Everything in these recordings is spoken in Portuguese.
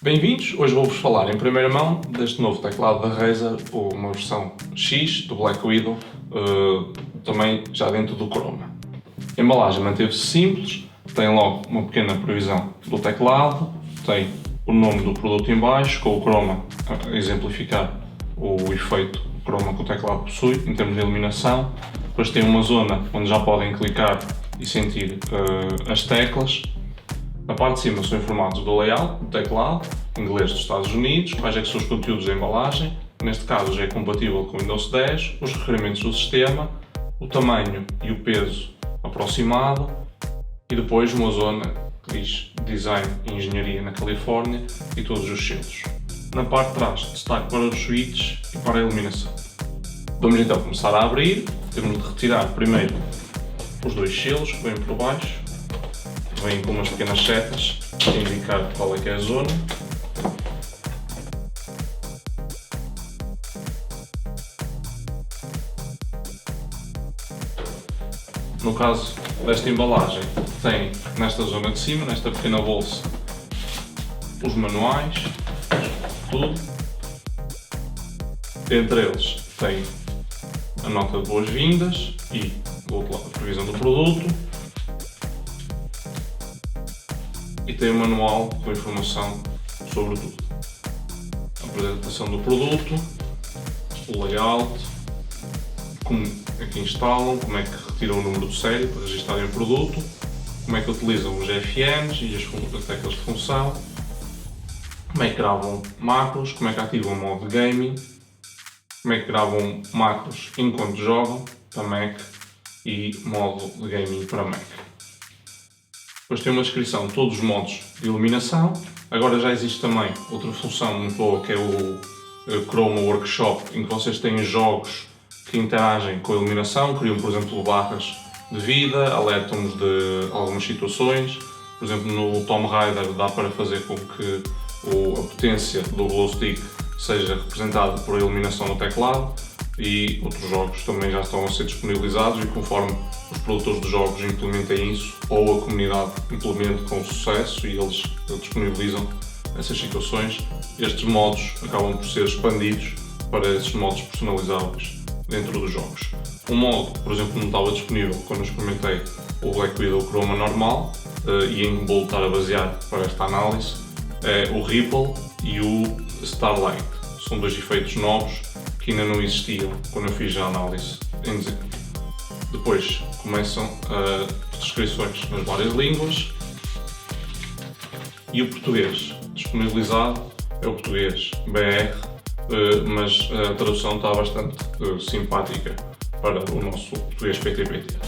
Bem-vindos! Hoje vou-vos falar em primeira mão deste novo teclado da Razer, uma versão X do Black Widow, também já dentro do Chroma. A embalagem manteve-se simples, tem logo uma pequena previsão do teclado, tem o nome do produto em baixo, com o Chroma a exemplificar o efeito Chroma que o teclado possui em termos de iluminação. Depois tem uma zona onde já podem clicar e sentir as teclas. Na parte de cima são informados do layout do teclado, inglês dos Estados Unidos, quais é que são os conteúdos da embalagem, neste caso já é compatível com o Windows 10, os requerimentos do sistema, o tamanho e o peso aproximado e depois uma zona que diz Design e Engenharia na Califórnia e todos os selos. Na parte de trás, destaque para os switches e para a iluminação. Vamos então começar a abrir, temos de retirar primeiro os dois selos que vêm por baixo. Vêm com umas pequenas setas a indicar qual é que é a zona. No caso desta embalagem, tem nesta zona de cima, nesta pequena bolsa, os manuais, tudo. Entre eles tem a nota de boas-vindas e do outro lado a previsão do produto. E tem um manual com informação sobre tudo. A apresentação do produto, o layout, como é que instalam, como é que retiram o número de série para registarem o produto, como é que utilizam os FNs e as teclas de função, como é que gravam macros, como é que ativam o modo de gaming, como é que gravam macros enquanto jogam para Mac e modo de gaming para Mac. Depois tem uma descrição de todos os modos de iluminação. Agora já existe também outra função muito boa que é o Chroma Workshop, em que vocês têm jogos que interagem com a iluminação, criam por exemplo barras de vida, alertam-nos de algumas situações. Por exemplo, no Tomb Raider dá para fazer com que a potência do glow stick seja representada por a iluminação do teclado, e outros jogos também já estão a ser disponibilizados, e conforme os produtores de jogos implementem isso ou a comunidade implemente com sucesso e eles disponibilizam essas situações, estes modos acabam por ser expandidos para esses modos personalizáveis dentro dos jogos. Um modo, por exemplo, não estava disponível quando eu experimentei o Black Widow Chroma normal, e em que vou estar a basear para esta análise, é o Ripple e o Starlight. São dois efeitos novos que ainda não existiam quando eu fiz a análise em dezembro. Depois começam as descrições nas várias línguas, e o português disponibilizado é o português BR, mas a tradução está bastante simpática para o nosso português PTPT.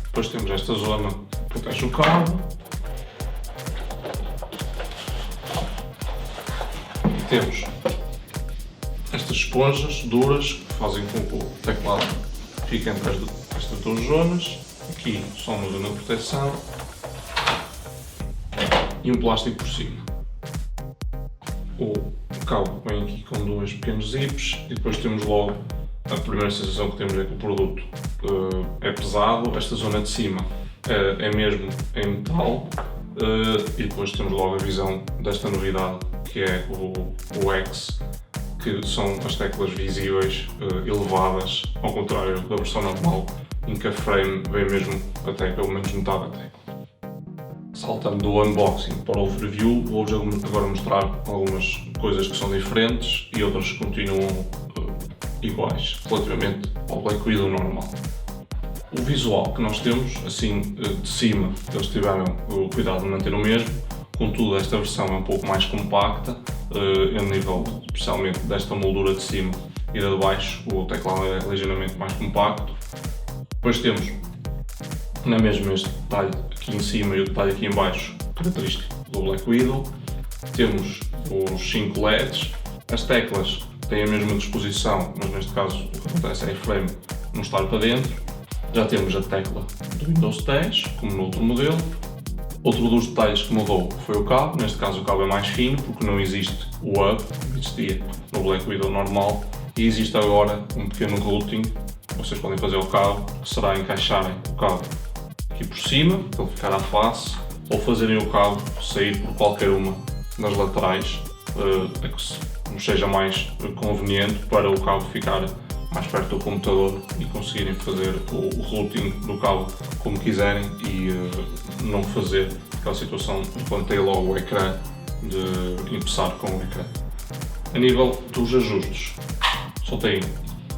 Depois temos esta zona que protege o cabo. Temos estas esponjas duras que fazem com que o teclado fique entre estas duas zonas. Aqui só uma zona de proteção e um plástico por cima. O cabo vem aqui com dois pequenos zips e depois temos logo a primeira sensação que temos é que o produto é pesado. Esta zona de cima é mesmo em metal, e depois temos logo a visão desta novidade que é o X, que são as teclas visíveis elevadas, ao contrário da versão normal, em que a frame vem mesmo até pelo menos metade da tecla. Saltando do unboxing para o overview, vou-vos agora mostrar algumas coisas que são diferentes e outras que continuam iguais relativamente ao Black Widow normal. O visual que nós temos, assim de cima, eles tiveram o cuidado de manter o mesmo. Contudo, esta versão é um pouco mais compacta, a nível especialmente desta moldura de cima e da de baixo, o teclado é ligeiramente mais compacto. Depois temos na mesma este detalhe aqui em cima e o detalhe aqui em baixo, característico do Black Widow. Temos os 5 LEDs, as teclas têm a mesma disposição, mas neste caso o que acontece é a frame não estar para dentro. Já temos a tecla do Windows 10, como no outro modelo. Outro dos detalhes que mudou foi o cabo. Neste caso o cabo é mais fino porque não existe o hub, que existia no Black Widow normal, e existe agora um pequeno routing que vocês podem fazer ao cabo, que será encaixarem o cabo aqui por cima, para ele ficar à face, ou fazerem o cabo sair por qualquer uma das laterais, a que nos seja mais conveniente para o cabo ficar mais perto do computador e conseguirem fazer o routing do cabo como quiserem e não fazer aquela situação de plantei logo o ecrã de empeçar com o ecrã. A nível dos ajustes, só tem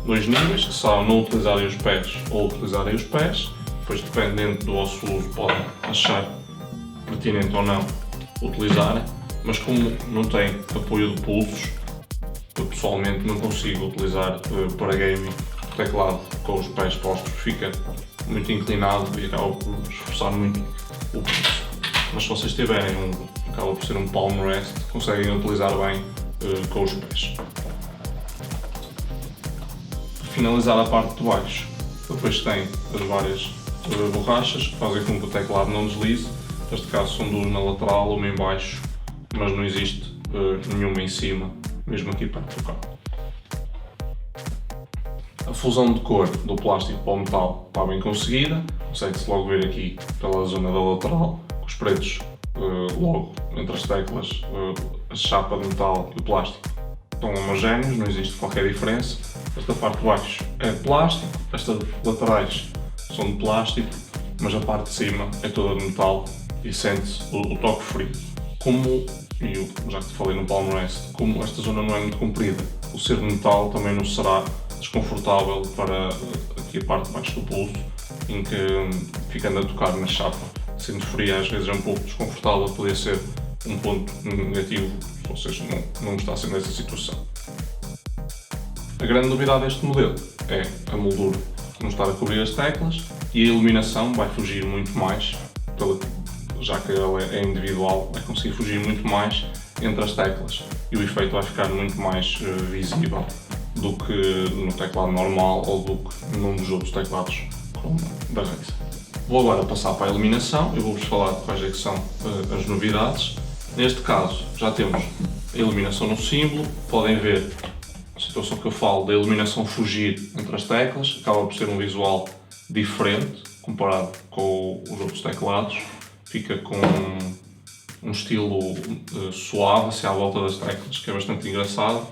2 níveis, que são não utilizarem os pés ou utilizarem os pés, depois dependendo do vosso uso podem achar pertinente ou não utilizarem, mas como não tem apoio de pulsos, eu pessoalmente não consigo utilizar para gaming o teclado com os pés postos, fica muito inclinado e acaba por esforçar muito o pulso. Mas se vocês tiverem acaba por ser um palm rest, conseguem utilizar bem com os pés. Para finalizar a parte de baixo, depois tem as várias borrachas que fazem com que o teclado não deslize. Neste caso são duas na lateral, uma em baixo, mas não existe nenhuma em cima, mesmo aqui perto do cabo. A fusão de cor do plástico para o metal está bem conseguida, consegue-se logo ver aqui pela zona da lateral, com os pretos logo entre as teclas, a chapa de metal e o plástico estão homogéneos, não existe qualquer diferença. Esta parte de baixo é de plástico, estas laterais são de plástico, mas a parte de cima é toda de metal e sente-se o toque frio. Como, e eu já te falei no palm rest, como esta zona não é muito comprida, o ser de metal também não será desconfortável para aqui a parte de baixo do pulso, em que ficando a tocar na chapa, sendo fria, às vezes é um pouco desconfortável, poderia ser um ponto negativo se vocês não gostassem dessa situação. A grande novidade deste modelo é a moldura não estar a cobrir as teclas e a iluminação vai fugir muito mais, já que ela é individual, vai conseguir fugir muito mais entre as teclas e o efeito vai ficar muito mais visível do que no teclado normal ou do que num dos outros teclados como da Razer. Vou agora passar para a iluminação e vou-vos falar quais é que são as novidades. Neste caso já temos a iluminação no símbolo, podem ver a situação que eu falo da iluminação fugir entre as teclas, acaba por ser um visual diferente comparado com os outros teclados, fica com um estilo suave assim à volta das teclas, que é bastante engraçado.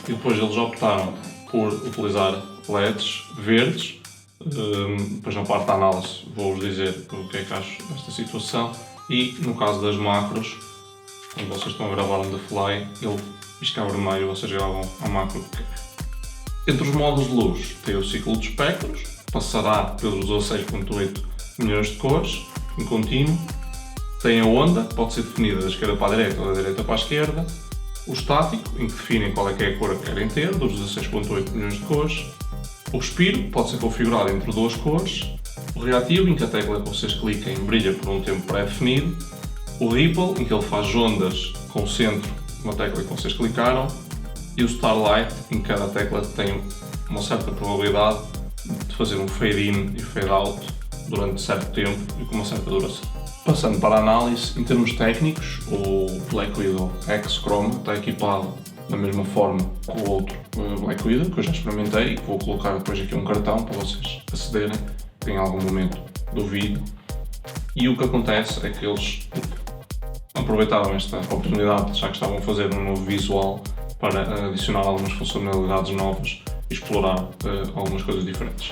E depois eles optaram por utilizar LEDs verdes. Depois na parte da análise vou-vos dizer o que é que acho desta situação. E no caso das macros, quando vocês estão a gravar on the fly, ele pisca vermelho e vocês gravam a macro que querem. Entre os modos de luz tem o ciclo de espectros, passará pelos 16.8 milhões de cores, em contínuo. Tem a onda, pode ser definida da esquerda para a direita ou da direita para a esquerda. O estático, em que definem qual é que é a cor que querem ter, dos 16.8 milhões de cores. O respiro, pode ser configurado entre duas cores. O reativo, em que a tecla que vocês cliquem brilha por um tempo pré-definido. O ripple, em que ele faz ondas com o centro na tecla que vocês clicaram. E o starlight, em que cada tecla tem uma certa probabilidade de fazer um fade-in e fade-out durante certo tempo e com uma certa duração. Passando para a análise, em termos técnicos, o Black Widow X Chrome está equipado da mesma forma que o outro Black Widow, que eu já experimentei e que vou colocar depois aqui um cartão para vocês acederem em algum momento do vídeo. E o que acontece é que eles aproveitaram esta oportunidade, já que estavam a fazer um novo visual, para adicionar algumas funcionalidades novas e explorar algumas coisas diferentes.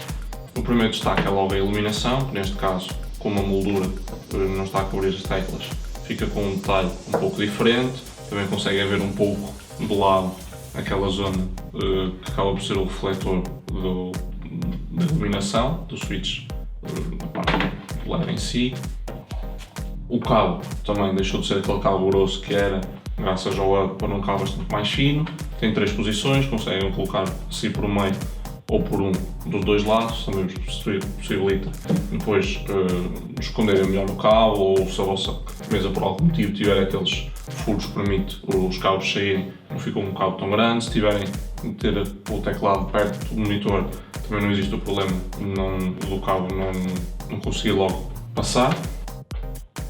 O primeiro destaque é logo a iluminação, que neste caso, como a moldura não está a cobrir as teclas, fica com um detalhe um pouco diferente. Também conseguem ver um pouco do lado aquela zona que acaba por ser o refletor da iluminação, do switch na parte do LED em si. O cabo também deixou de ser aquele cabo grosso que era, graças ao hub, para um cabo bastante mais fino. Tem 3 posições, conseguem colocar assim por meio ou por um dos dois lados, também possibilita depois esconderem melhor o cabo, ou se a vossa mesa por algum motivo tiver aqueles furos que permite os cabos saírem, não fica um cabo tão grande. Se tiverem de ter o teclado perto do monitor, também não existe o problema do cabo não conseguir logo passar.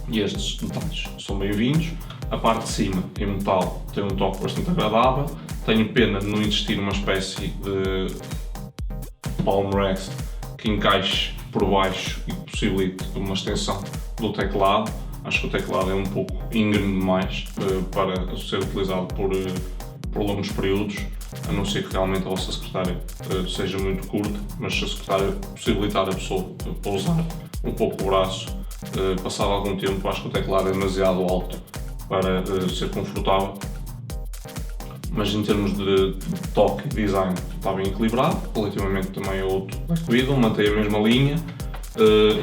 E estes detalhes são bem-vindos. A parte de cima, em metal, tem um toque bastante agradável. Tenho pena de não existir uma espécie de palm rest que encaixe por baixo e possibilite uma extensão do teclado. Acho que o teclado é um pouco íngreme demais para ser utilizado por longos períodos, a não ser que realmente a vossa secretária seja muito curta, mas se a secretária possibilitar a pessoa pousar um pouco o braço, passado algum tempo, acho que o teclado é demasiado alto para ser confortável. Mas em termos de toque e design está bem equilibrado, relativamente também ao outro Black Widow, mantém a mesma linha.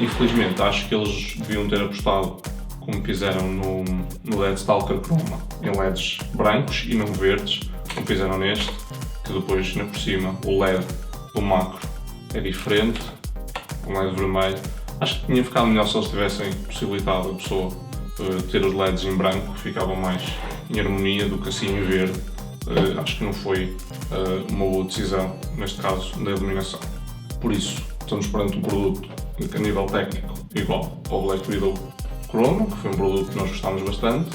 Infelizmente acho que eles deviam ter apostado, como fizeram no Deathstalker Chroma, em LEDs brancos e não verdes, como fizeram neste, que depois, ainda por cima, o LED do macro é diferente, um LED vermelho. Acho que tinha ficado melhor se eles tivessem possibilitado a pessoa ter os LEDs em branco, que ficava mais em harmonia do que assim em verde. Acho que não foi uma boa decisão, neste caso, da iluminação. Por isso, estamos perante um produto que, a nível técnico, igual ao Black Widow Chroma, que foi um produto que nós gostámos bastante.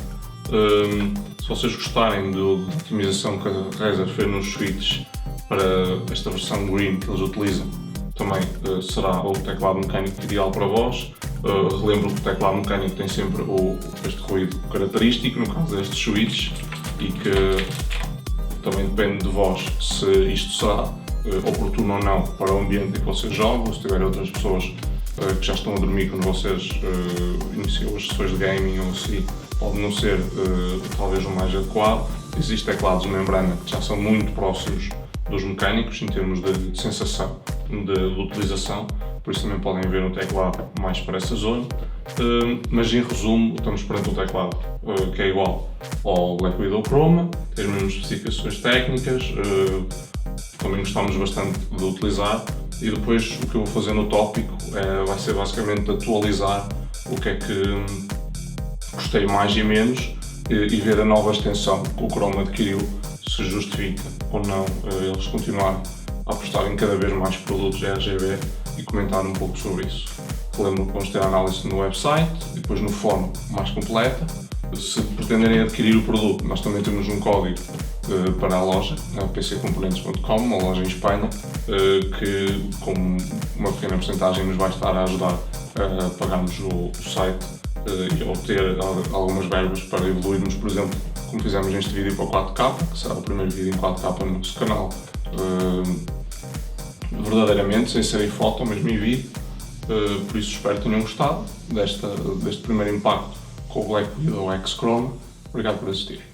Se vocês gostarem da otimização que a Razer fez nos switches para esta versão green que eles utilizam, também será o teclado mecânico ideal para vós. Relembro que o teclado mecânico tem sempre este ruído característico, no caso destes switches, e que também depende de vós se isto será oportuno ou não para o ambiente em que vocês jogam. Se tiverem outras pessoas que já estão a dormir quando vocês iniciam as sessões de gaming, ou se pode não ser talvez o mais adequado. Existem teclados de membrana que já são muito próximos dos mecânicos em termos de sensação de utilização, por isso também podem ver um teclado mais para essa zona. Mas em resumo, estamos perante um teclado que é igual ao Black Widow Chroma, tem as mesmas especificações técnicas, também gostamos bastante de utilizar, e depois o que eu vou fazer no tópico vai ser basicamente atualizar o que é que gostei mais e menos e ver a nova extensão que o Chroma adquiriu, se justifica ou não eles continuarem a apostar em cada vez mais produtos RGB, e comentar um pouco sobre isso. Lembro que vamos ter a análise no website e depois no fórum mais completa. Se pretenderem adquirir o produto, nós também temos um código para a loja, pccomponentes.com, uma loja em Espanha, que com uma pequena porcentagem nos vai estar a ajudar a pagarmos o site e a obter algumas verbas para evoluirmos, por exemplo, como fizemos neste vídeo para o 4K, que será o primeiro vídeo em 4K no nosso canal, verdadeiramente, sem ser em foto, mesmo em vídeo. Por isso espero que tenham gostado deste primeiro impacto com o Black Widow X Chroma. Obrigado por assistir.